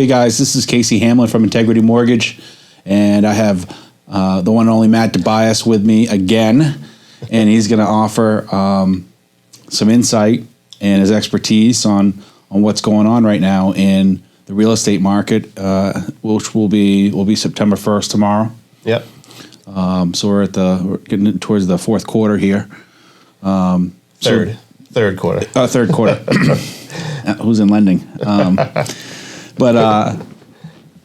Hey guys, this is Casey Hamlin from Integrity Mortgage, and I have the one and only Matt Dibiase with me again, and he's going to offer some insight and his expertise on what's going on right now in the real estate market, which will be September 1st tomorrow. Yep. So we're getting towards the fourth quarter here. Third quarter. Third quarter. Who's in lending? But I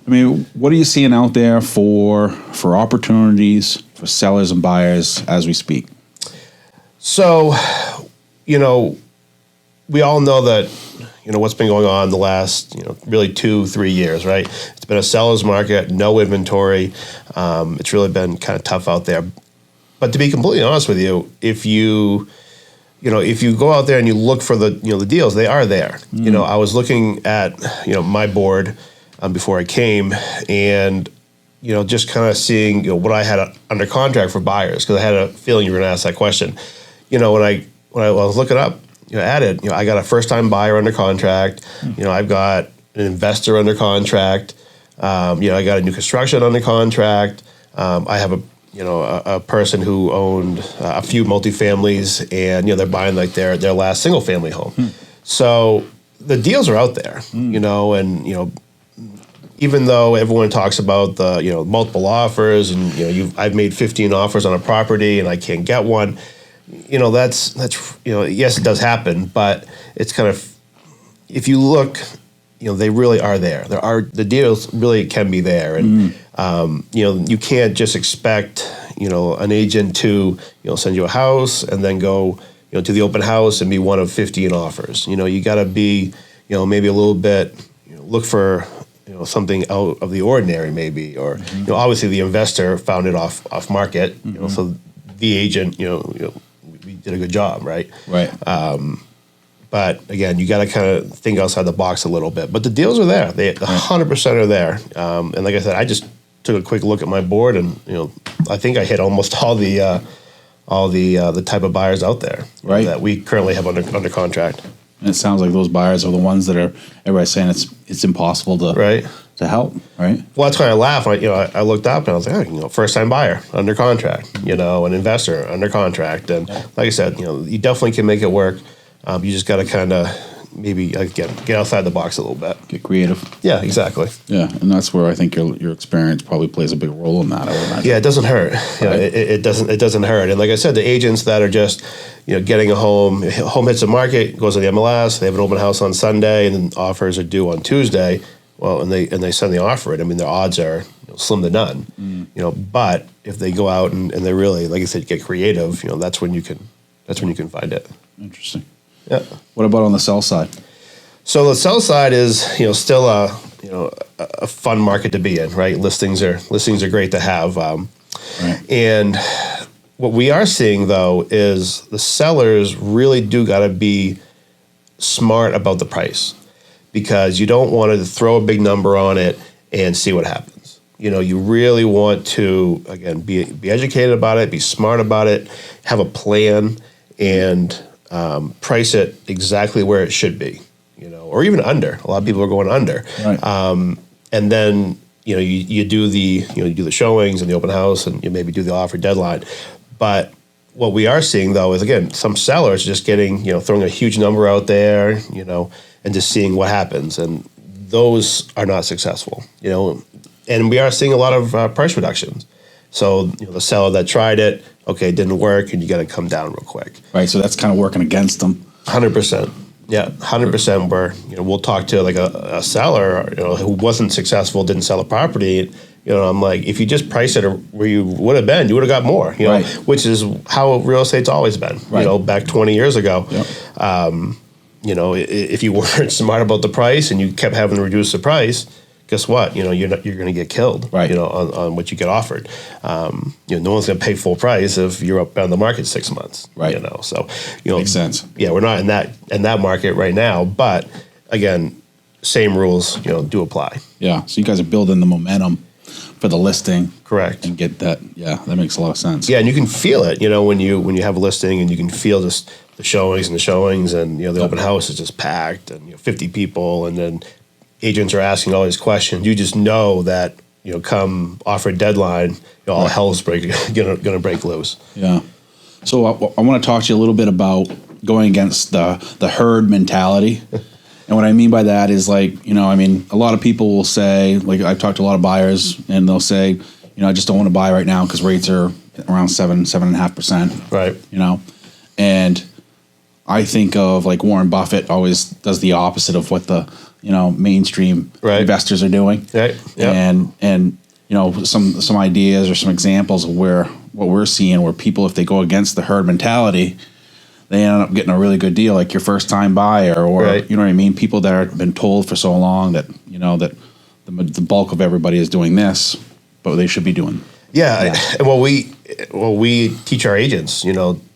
mean, what are you seeing out there for opportunities for sellers and buyers as we speak? So, we all know that, what's been going on the last, really 2-3 years, right? It's been a seller's market, no inventory. It's really been kind of tough out there. But to be completely honest with you, if you go out there and you look for the deals, they are there. I was looking at, my board before I came and, just kind of seeing, what I had under contract for buyers, because I had a feeling you were going to ask that question. When I was looking up, at it, I got a first-time buyer under contract. I've got an investor under contract. I got a new construction under contract. I have a person who owned a few multifamilies, and they're buying like their last single-family home. So the deals are out there, and even though everyone talks about the multiple offers, and I've made 15 offers on a property and I can't get one. That's yes, it does happen, but it's kind of, if you look, they really are there. The deals really can be there, and you can't just expect an agent to send you a house and then go to the open house and be one of 15 offers. You got to be maybe a little bit look for something out of the ordinary, maybe, or obviously the investor found it off market, so the agent we did a good job, right? Right. But again, you got to kind of think outside the box a little bit. But the deals are there; they 100% are there. And like I said, I just took a quick look at my board, and I think I hit almost all the type of buyers out there, right, that we currently have under contract. And it sounds like those buyers are the ones that are everybody's saying it's impossible to help, right? Well, that's why I laugh. I looked up and I was like, first time buyer under contract, an investor under contract, and like I said, you definitely can make it work. You just got to kind of maybe get outside the box a little bit, get creative. Yeah, exactly. Yeah, and that's where I think your experience probably plays a big role in that. I would imagine. Yeah, it doesn't hurt. Right. It doesn't hurt. And like I said, the agents that are just getting a home hits the market, goes to the NMLS, they have an open house on Sunday, and then offers are due on Tuesday. Well, and they send the offer in. I mean, their odds are slim to none. But if they go out and they really, like I said, get creative, that's when you can find it. Interesting. Yeah. What about on the sell side? So the sell side is still a fun market to be in, right? Listings are great to have, right. And what we are seeing though is the sellers really do got to be smart about the price, because you don't want to throw a big number on it and see what happens. You really want to, again, be educated about it, be smart about it, have a plan, and price it exactly where it should be, or even under. A lot of people are going under. Right. And then, you do the showings and the open house, and you maybe do the offer deadline. But what we are seeing though is, again, some sellers just getting, throwing a huge number out there, and just seeing what happens. And those are not successful, and we are seeing a lot of price reductions. So, the seller that tried it, okay, it didn't work, and you got to come down real quick. Right, so that's kind of working against them. 100%. Yeah, 100%. Where we'll talk to like a seller, who wasn't successful, didn't sell a property. I'm like, if you just price it where you would have been, you would have got more. Right. Which is how real estate's always been. Right. Back 20 years ago. Yep. If you weren't smart about the price and you kept having to reduce the price, guess what? You're going to get killed. Right. On what you get offered. No one's going to pay full price if you're up on the market 6 months. Right. So makes sense. Yeah, we're not in that market right now, but again, same rules do apply. Yeah. So you guys are building the momentum for the listing. Correct. And get that. Yeah, that makes a lot of sense. Yeah, and you can feel it. When you have a listing, and you can feel just the showings, and the open house is just packed, and 50 people, and then agents are asking all these questions, you just know that, come offer deadline, all hell's gonna break loose. Yeah. So I want to talk to you a little bit about going against the herd mentality. And what I mean by that is a lot of people will say, I've talked to a lot of buyers, and they'll say, I just don't want to buy right now because rates are around 7.5%. Right. And I think of Warren Buffett always does the opposite of what the mainstream investors are doing. Right. Yep. And some ideas or some examples of what we're seeing where people, if they go against the herd mentality, they end up getting a really good deal, like your first time buyer, or you know what I mean, people that have been told for so long that that the bulk of everybody is doing this, but they should be doing. Yeah. And what we teach our agents,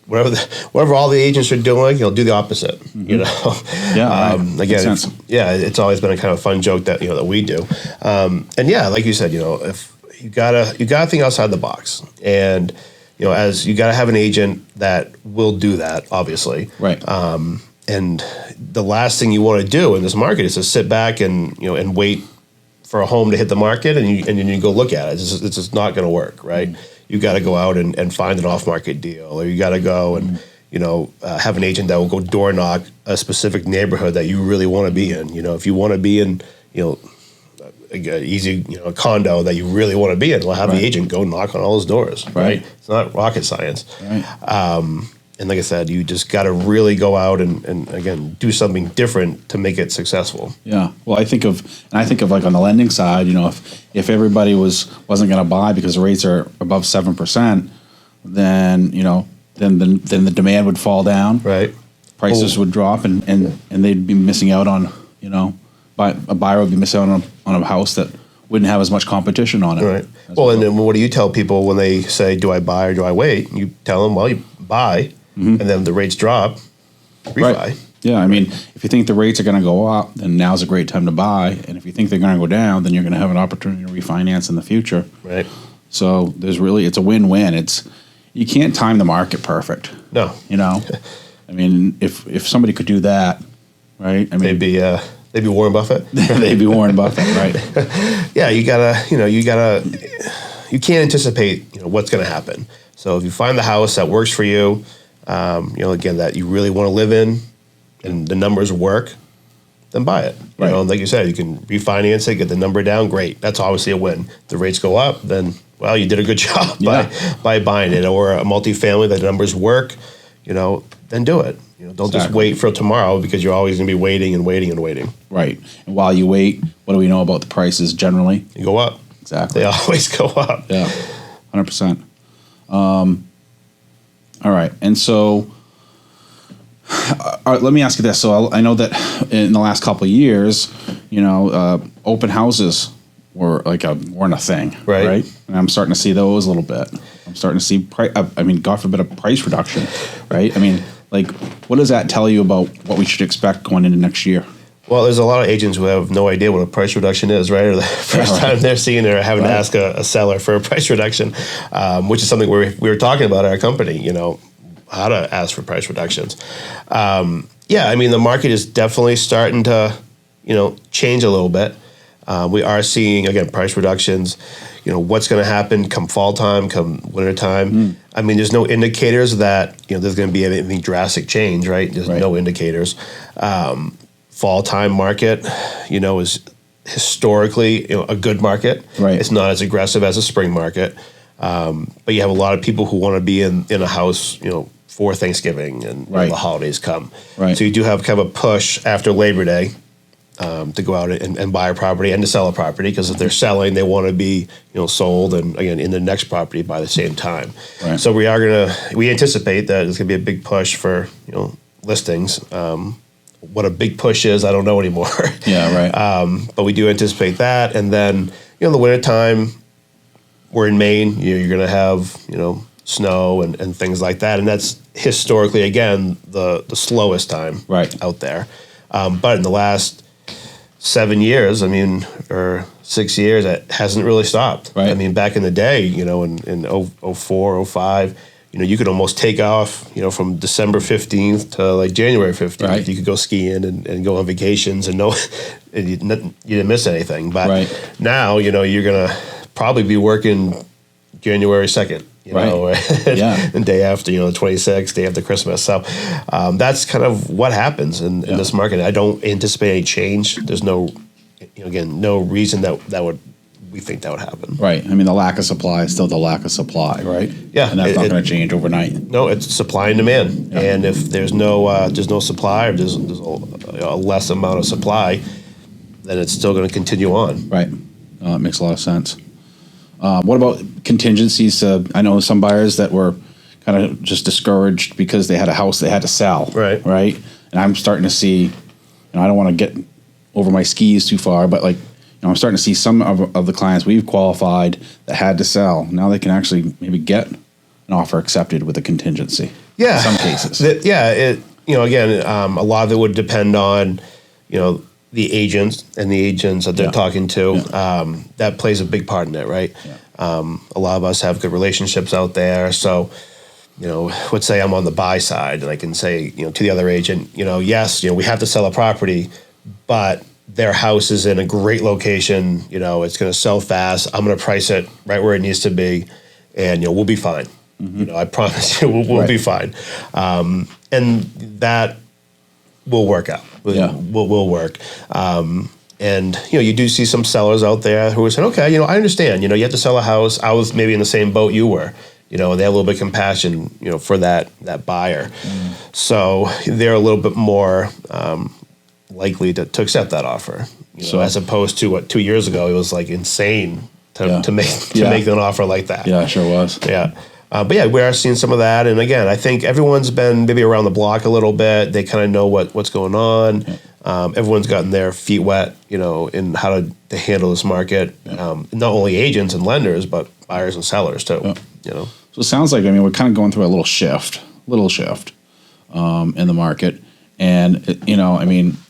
whatever all the agents are doing, do the opposite. Mm-hmm. Yeah. Again, it's always been a kind of fun joke that that we do. And like you said, if you gotta think outside the box, and as you gotta have an agent that will do that, obviously. Right. And the last thing you want to do in this market is to sit back and and wait for a home to hit the market, and you go look at it. It's just not going to work, right? Mm-hmm. You got to go out and find an off-market deal, or you got to go and have an agent that will go door knock a specific neighborhood that you really want to be in. If you want to be in a condo that you really want to be in, well, have the agent go knock on all those doors, right? It's not rocket science. Right. And like I said, you just got to really go out and again, do something different to make it successful. Yeah. Well, I think of on the lending side, if everybody wasn't going to buy because the rates are above 7%, then then the demand would fall down. Right. Prices would drop, and they'd be missing out on, a buyer would be missing out on a house that wouldn't have as much competition on it. Right. Well, and then what do you tell people when they say, do I buy or do I wait? You tell them, well, you buy. Mm-hmm. And then the rates drop, refi. Right. Yeah, I mean, if you think the rates are going to go up, then now's a great time to buy. And if you think they're going to go down, then you're going to have an opportunity to refinance in the future. Right. So it's a win-win. You can't time the market perfect. No. I mean, if somebody could do that, right? I mean, they'd be Warren Buffett. They'd be Warren Buffett, right? Yeah, you can't anticipate what's going to happen. So if you find the house that works for you, again, that you really want to live in, and the numbers work, then buy it. Right. Like you said, you can refinance it, get the number down. Great, that's obviously a win. If the rates go up, then you did a good job by buying it. Or a multifamily that the numbers work, then do it. Don't just wait for tomorrow, because you're always going to be waiting and waiting and waiting. Right. And while you wait, what do we know about the prices generally? You go up. Exactly. They always go up. Yeah, 100%. All right, and so let me ask you this. So I know that in the last couple of years, open houses weren't a thing, right? And I'm starting to see those a little bit. I'm starting to see, God forbid, a price reduction, right? I mean, what does that tell you about what we should expect going into next year? Well, there's a lot of agents who have no idea what a price reduction is, right? Or the first time they're seeing it, or having to ask a seller for a price reduction, which is something we were talking about at our company, how to ask for price reductions. The market is definitely starting to, change a little bit. We are seeing, again, price reductions. What's going to happen come fall time, come winter time. I mean, there's no indicators that, there's going to be anything drastic change, right? There's no indicators. Fall time market, is historically a good market. Right. It's not as aggressive as a spring market, but you have a lot of people who want to be in a house, for Thanksgiving and when the holidays come. Right. So you do have kind of a push after Labor Day to go out and buy a property and to sell a property, because if they're selling, they want to be sold and again in the next property by the same time. Right. So we anticipate that there's going to be a big push for listings. What a big push is, I don't know anymore. Yeah, right. But we do anticipate that. And then, in the wintertime, we're in Maine, you're going to have, snow and things like that. And that's historically, again, the slowest time out there. But in the last 7 years, or 6 years, it hasn't really stopped. Right. Back in the day, in 04, 05, you could almost take off, from December 15th to like January 15th. Right. You could go skiing and go on vacations and and you didn't miss anything. But now, you're going to probably be working January 2nd, and day after, the 26th, day after Christmas. So that's kind of what happens in this market. I don't anticipate any change. There's no, no reason that we think that would happen. Right. I mean, the lack of supply is still the lack of supply, right? Yeah. And that's not going to change overnight. No, it's supply and demand. Yeah. And if there's no supply, or there's a less amount of supply, then it's still going to continue on. Right. It makes a lot of sense. What about contingencies? I know some buyers that were kind of just discouraged because they had a house they had to sell. Right. Right. And I'm starting to see, I don't want to get over my skis too far, but like, I'm starting to see some of the clients we've qualified that had to sell. Now they can actually maybe get an offer accepted with a contingency. Yeah. In some cases. Again, a lot of it would depend on, the agents that they're talking to. Yeah. That plays a big part in it, right? Yeah. A lot of us have good relationships out there. So, let's say I'm on the buy side and I can say, to the other agent, yes, we have to sell a property, but their house is in a great location. It's going to sell fast. I'm going to price it right where it needs to be, and we'll be fine. Mm-hmm. I promise you, we'll be fine. And that will work out. Will work. And you do see some sellers out there who are saying, okay, I understand. You have to sell a house. I was maybe in the same boat you were. And they have a little bit of compassion, for that buyer. Mm. So they're a little bit more likely to accept that offer, as opposed to what 2 years ago it was like insane to make an offer like that. Yeah, sure was. Yeah, but we are seeing some of that, and again, I think everyone's been maybe around the block a little bit. They kind of know what's going on. Yeah. Everyone's gotten their feet wet, in how to handle this market. Yeah. Not only agents and lenders, but buyers and sellers too. Yeah. So it sounds like we're kind of going through a little shift in the market. And,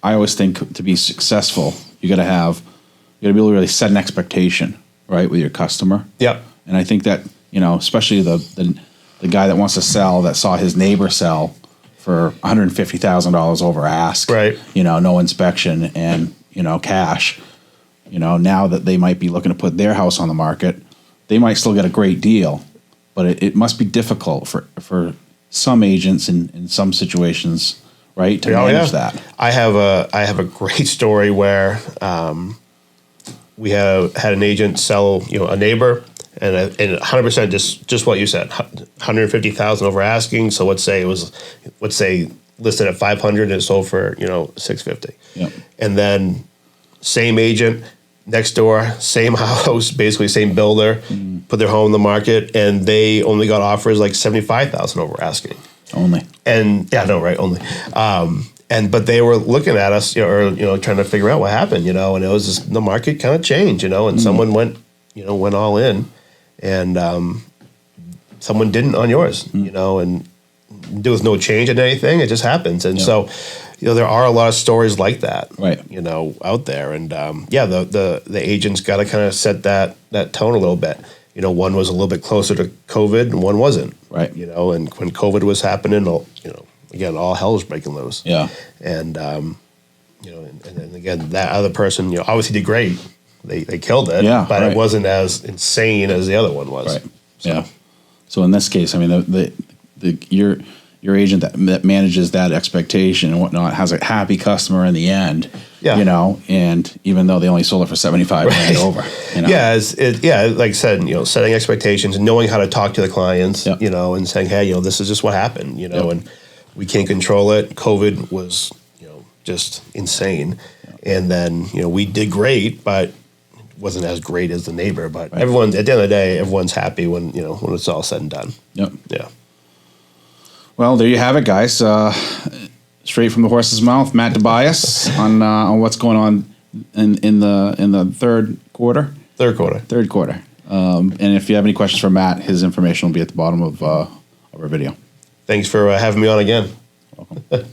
I always think to be successful, you got to be able to really set an expectation, right, with your customer. Yep. And I think that, especially the guy that wants to sell, that saw his neighbor sell for $150,000 over ask, right? No inspection and, cash, now that they might be looking to put their house on the market, they might still get a great deal, but it must be difficult for some agents in some situations, right, to manage that. I have a great story where we had an agent sell a neighbor, and 100% just what you said, 150,000 over asking. So let's say listed at 500 and it sold for 650. Yep. And then same agent next door, same house, basically same builder, put their home on the market, and they only got offers like 75,000 over asking. Only. And right, only. But they were looking at us, trying to figure out what happened, and it was just, the market kind of changed, and someone went all in, and someone didn't on yours, and there was no change in anything. It just happens, and so, there are a lot of stories like that, right? Out there, and the agents got to kind of set that tone a little bit. One was a little bit closer to COVID, and one wasn't. Right. And when COVID was happening, again, all hell was breaking loose. Yeah. And and then again, that other person, obviously did great. They killed it. Yeah. But it wasn't as insane as the other one was. Right. So. Yeah. So in this case, your agent that manages that expectation and whatnot has a happy customer in the end. Yeah. And even though they only sold it for $75,000 over. Yeah, like I said, setting expectations and knowing how to talk to the clients, yep. And saying, hey, this is just what happened, yep. And we can't control it. COVID was, just insane. Yep. And then, we did great, but it wasn't as great as the neighbor. But right. Everyone, at the end of the day, everyone's happy when it's all said and done. Yep. Yeah. Well, there you have it, guys. Straight from the horse's mouth, Matt Dibiase on what's going on in the third quarter. Third quarter. And if you have any questions for Matt, his information will be at the bottom of our video. Thanks for having me on again. Welcome.